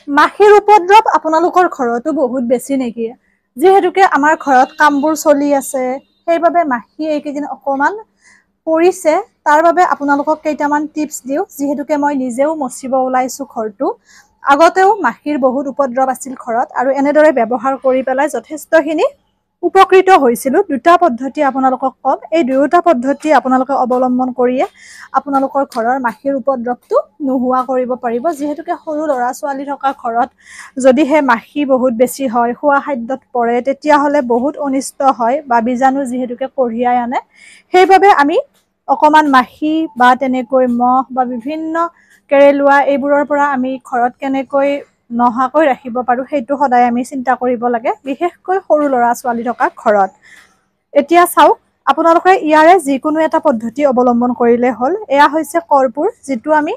মাখিৰ উপদ্ৰৱ আপোনালোকৰ ঘৰতো বহুত বেছি নেকি? যিহেতুকে আমাৰ ঘৰত কামবোৰ চলি আছে, সেইবাবে মাখি এইকেইদিন অকমান পৰিছে। তাৰ বাবে আপোনালোকক কেইটামান টিপছ দিওঁ, যিহেতুকে মই নিজেও মচিব ওলাইছো ঘৰটো। আগতেও মাখিৰ বহুত উপদ্ৰৱ আছিল ঘৰত, আৰু এনেদৰে ব্যৱহাৰ কৰি পেলাই যথেষ্টখিনি উপকৃত হৈছিলো। দুটা পদ্ধতি আপোনালোকক কম, এই দুয়োটা পদ্ধতি আপোনালোকে অৱলম্বন কৰিয়ে আপোনালোকৰ ঘৰৰ মাখিৰ উপদ্ৰৱটো নোহোৱা কৰিব পাৰিব। যিহেতুকে সৰু ল'ৰা ছোৱালী থকা ঘৰত যদিহে মাখি বহুত বেছি হয়, খোৱা খাদ্যত পৰে, তেতিয়াহ'লে বহুত অনিষ্ট হয় বা বীজাণু যিহেতুকে কঢ়িয়াই আনে। সেইবাবে আমি অকমান মাখি বা তেনেকৈ মহ বা বিভিন্ন কেৰেলোৱা এইবোৰৰ পৰা আমি ঘৰত কেনেকৈ নহাকৈ ৰাখিব পাৰো, সেইটো সদায় আমি চিন্তা কৰিব লাগে, বিশেষকৈ সৰু ল'ৰা ছোৱালী থকা ঘৰত। এতিয়া চাওক, আপোনালোকে ইয়াৰে যিকোনো এটা পদ্ধতি অৱলম্বন কৰিলে হ'ল। এয়া হৈছে কৰ্পূৰ, যিটো আমি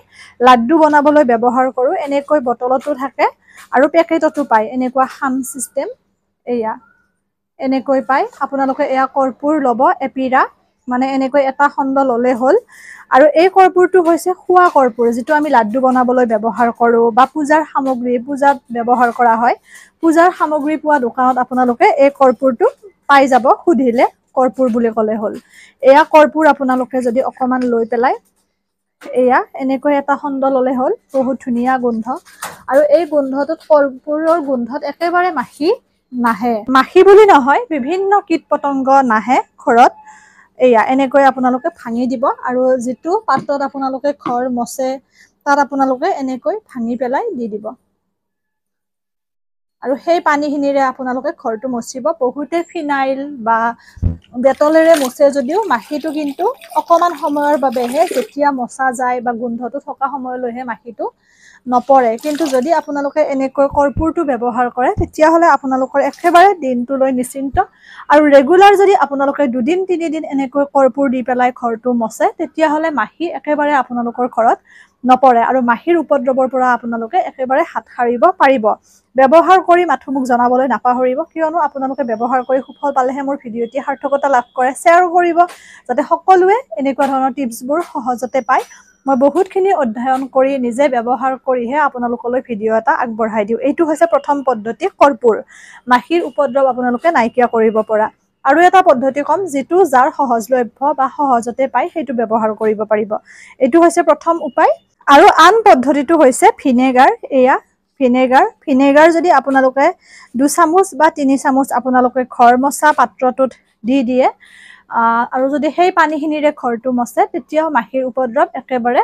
লাড্ডু বনাবলৈ ব্যৱহাৰ কৰো। এনেকৈ বটলতো থাকে আৰু পেকেটতো পায়, এনেকুৱা খাম চিষ্টেম। এয়া এনেকৈ পায়। আপোনালোকে এয়া কৰ্পূৰ ল'ব এপিৰা, মানে এনেকৈ এটা খণ্ড ল'লে হ'ল। আৰু এই কৰ্পূৰটো হৈছে খোৱা কৰ্পূৰ, যিটো আমি লাড্ডু বনাবলৈ ব্যৱহাৰ কৰো বা পূজাৰ সামগ্ৰী, পূজাত ব্যৱহাৰ কৰা হয়। পূজাৰ সামগ্ৰী পোৱা দোকানত আপোনালোকে এই কৰ্পূৰটো পাই যাব, সুধিলে কৰ্পূৰ বুলি ক'লে হ'ল। এয়া কৰ্পূৰ আপোনালোকে যদি অকমান লৈ পেলাই এয়া এনেকৈ এটা খণ্ড ল'লে হ'ল। বহুত ধুনীয়া গোন্ধ, আৰু এই গোন্ধটোত, কৰ্পূৰৰ গোন্ধত একেবাৰে মাখি নাহে। মাখি বুলি নহয়, বিভিন্ন কীট পতংগ নাহে ঘৰত। এয়া এনেকৈ আপোনালোকে ভাঙি দিব, আৰু যিটো পাত্ৰত আপোনালোকে ঘৰ মচে তাত আপোনালোকে এনেকৈ ভাঙি পেলাই দি দিব, আৰু সেই পানীখিনিৰে আপোনালোকে ঘৰটো মচিব। বহুতে ফিনাইল বা ডেটলেৰে মচে যদিও মাখিটো কিন্তু অকমান সময়ৰ বাবেহে, যেতিয়া মচা যায় বা গোন্ধটো থকা সময়লৈহে মাখিটো নপৰে। কিন্তু যদি আপোনালোকে এনেকৈ কৰ্পূৰটো ব্যৱহাৰ কৰে, তেতিয়াহ'লে আপোনালোকৰ একেবাৰে দিনটোলৈ নিশ্চিন্ত। আৰু ৰেগুলাৰ যদি আপোনালোকে 2 দিন 3 দিন এনেকৈ কৰ্পূৰ দি পেলাই ঘৰটো মচে, তেতিয়াহ'লে মাখি একেবাৰে আপোনালোকৰ ঘৰত নপৰে, আৰু মাখিৰ উপদ্ৰৱৰ পৰা আপোনালোকে একেবাৰে হাত সাৰিব পাৰিব। ব্যৱহাৰ কৰি মাথো মোক জনাবলৈ নাপাহৰিব, কিয়নো আপোনালোকে ব্যৱহাৰ কৰি সুফল পালেহে মোৰ ভিডিঅ'টি সাৰ্থকতা লাভ কৰে। শ্বেয়াৰ কৰিব, যাতে সকলোৱে এনেকুৱা ধৰণৰ টিপছবোৰ সহজতে পায়। মই বহুতখিনি অধ্যয়ন কৰি নিজে ব্যৱহাৰ কৰিহে আপোনালোকলৈ ভিডিঅ' এটা আগবঢ়াই দিওঁ। এইটো হৈছে প্ৰথম পদ্ধতি, কৰ্পূৰ, মাখিৰ উপদ্ৰৱ আপোনালোকে নাইকিয়া কৰিব পৰা। আৰু এটা পদ্ধতি কম, যিটো যাৰ সহজলভ্য বা সহজতে পায়, সেইটো ব্যৱহাৰ কৰিব পাৰিব। এইটো হৈছে প্ৰথম উপায়। আৰু আন পদ্ধতিটো হৈছে ভিনেগাৰ। এয়া ভিনেগাৰ যদি আপোনালোকে 2 চামুচ বা 3 চামুচ আপোনালোকে ঘৰ মচা পাত্ৰটোত দি দিয়ে, আৰু যদি সেই পানীখিনিৰে ঘৰটো মচে, তেতিয়াও মাখিৰ উপদ্ৰৱ একেবাৰে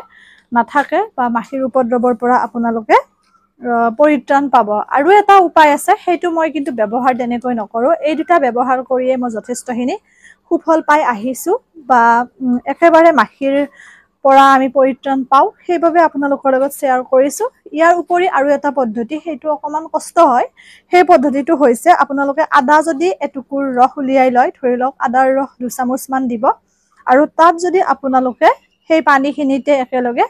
নাথাকে, বা মাখিৰ উপদ্ৰৱৰ পৰা আপোনালোকে পৰিত্ৰাণ পাব। আৰু এটা উপায় আছে, সেইটো মই কিন্তু ব্যৱহাৰ তেনেকৈ নকৰো। এই দুটা ব্যৱহাৰ কৰিয়ে মই যথেষ্টখিনি সুফল পাই আহিছো, বা একেবাৰে মাখিৰ পৰা আমি পৰিত্ৰাণ পাওঁ। সেইবাবে আপোনালোকৰ লগত শ্বেয়াৰ কৰিছো। ইয়াৰ উপৰি আৰু এটা পদ্ধতি, সেইটো অকমান কষ্ট হয়। সেই পদ্ধতিটো হৈছে, আপোনালোকে আদা যদি এটুকুৰ ৰস উলিয়াই লয়, ধৰি লওক আদাৰ ৰস 2 চামুচ মান দিব, আৰু তাত যদি আপোনালোকে সেই পানীখিনিতে একেলগে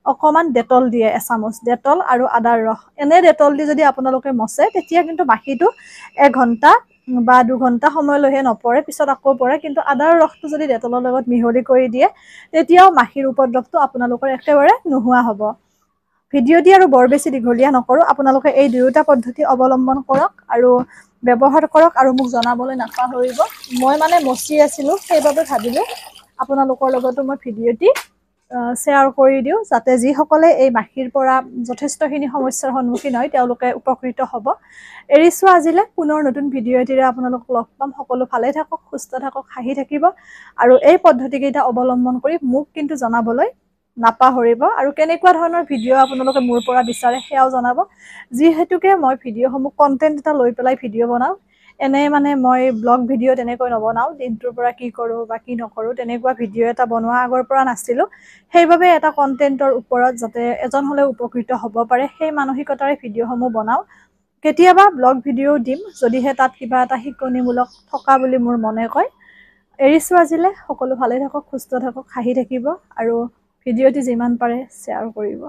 অকমান ডেটল দিয়ে, 1 চামুচ ডেটল আৰু আদাৰ ৰস। এনে ডেটল দি যদি আপোনালোকে মচে, তেতিয়া কিন্তু মাখিটো 1 ঘণ্টা বা 2 ঘণ্টা সময়লৈহে নপৰে, পিছত আকৌ পৰে। কিন্তু আদাৰ ৰসটো যদি ডেটলৰ লগত মিহলি কৰি দিয়ে, তেতিয়াও মাখিৰ উপদ্ৰৱটো আপোনালোকৰ একেবাৰে নোহোৱা হ'ব। ভিডিঅ'টি আৰু বৰ বেছি দীঘলীয়া নকৰো, আপোনালোকে এই দুয়োটা পদ্ধতি অৱলম্বন কৰক আৰু ব্যৱহাৰ কৰক, আৰু মোক জনাবলৈ নাপাহৰিব। মই মানে মচি আছিলো, সেইবাবে ভাবিলো আপোনালোকৰ লগতো মই ভিডিঅ'টি শ্বেয়াৰ কৰি দিওঁ, যাতে যিসকলে এই মাখিৰ পৰা যথেষ্টখিনি সমস্যাৰ সন্মুখীন হয়, তেওঁলোকে উপকৃত হ'ব। এৰিছো আজিলে, পুনৰ নতুন ভিডিঅ' এটিৰে আপোনালোকক লগ পাম। সকলো ভালে থাকক, সুস্থ থাকক, হাঁহি থাকিব, আৰু এই পদ্ধতিকেইটা অৱলম্বন কৰি মোক কিন্তু জনাবলৈ নাপাহৰিব। আৰু কেনেকুৱা ধৰণৰ ভিডিঅ' আপোনালোকে মোৰ পৰা বিচাৰে, সেয়াও জনাব। যিহেতুকে মই ভিডিঅ'সমূহ কন্টেন্ট এটা লৈ পেলাই ভিডিঅ' বনাওঁ, এনে মানে মই ব্লগ ভিডিঅ' তেনেকৈ নবনাওঁ। দিনটোৰ পৰা কি কৰোঁ বা কি নকৰোঁ, তেনেকুৱা ভিডিঅ' এটা বনোৱা আগৰ পৰা নাছিলোঁ। সেইবাবে এটা কন্টেন্টৰ ওপৰত যাতে এজন হ'লেও উপকৃত হ'ব পাৰে, সেই মানসিকতাৰে ভিডিঅ'সমূহ বনাওঁ। কেতিয়াবা ব্লগ ভিডিঅ' দিম, যদিহে তাত কিবা এটা শিকনিমূলক থকা বুলি মোৰ মনে কয়। এৰিছো আজিলে, সকলো ভালে থাকক, সুস্থ থাকক, হাঁহি থাকিব, আৰু ভিডিঅ'টি যিমান পাৰে শ্বেয়াৰ কৰিব।